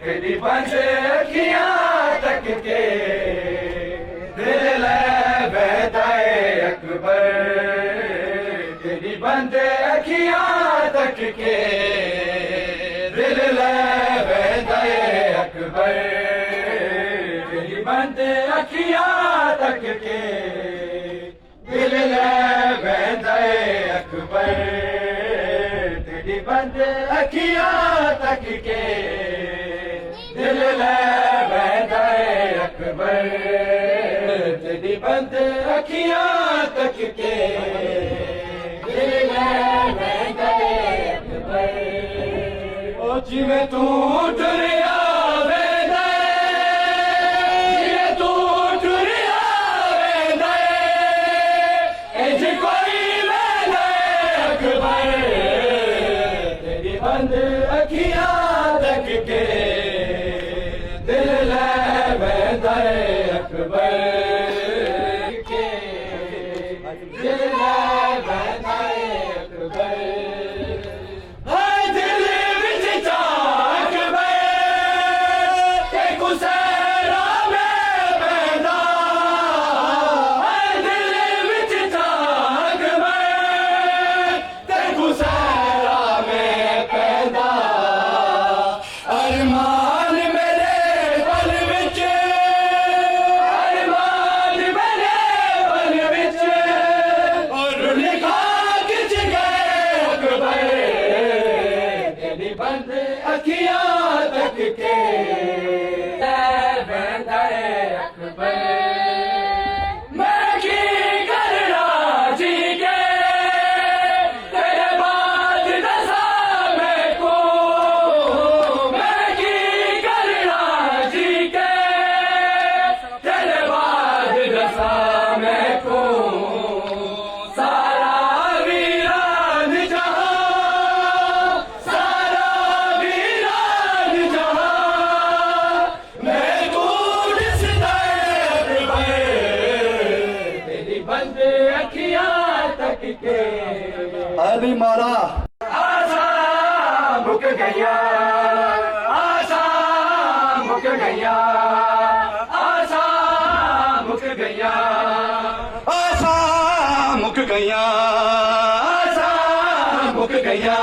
तेरी बंद अखियां तक के दिल वहदाए अकबर, तेरी बंद अखियां तक के दिल वहदाए अकबर, तेरी बंद अखियां तक के दिल वहदाए अकबर, तेरी बंद अखियां तक के दिल वहदाए अकबर, तेरी बंद अखियां तक के दिल वहदाए अकबर। ओ जिवें तू टुरिया वेंदा जिवें तू टुरिया वेंदा इंज कोई वेंदा अकबर, तेरी बंद अखियां तक के दिल वहदाए अकबर, के दिल वहदाए अकबर। हाय दिल विच चाक अकबर ते गुसैरा में पैदा, हाय दिल विच चाक अकबर ते गुसैरा में पैदा, अरमान मेरे पल विच, अरमान मेरे पल विच और लिखा किच गए अकबर, तेरी बंद अखियां तक के वहदाए अकबर। मैं की करना जी के तेरे बाद दसा मैं को, मैं की करना जी के तेरे बाद दसा मैं को, सारा वीरान जहां, सारा वीरान जहां मैं तू दिसदा अकबर, तेरी बंद अखियां तक के। अभी मारा आशा मुक गया, आशा मुक गया, आशा मुक गया, आशा मुक गईयां, आशा मुक गया।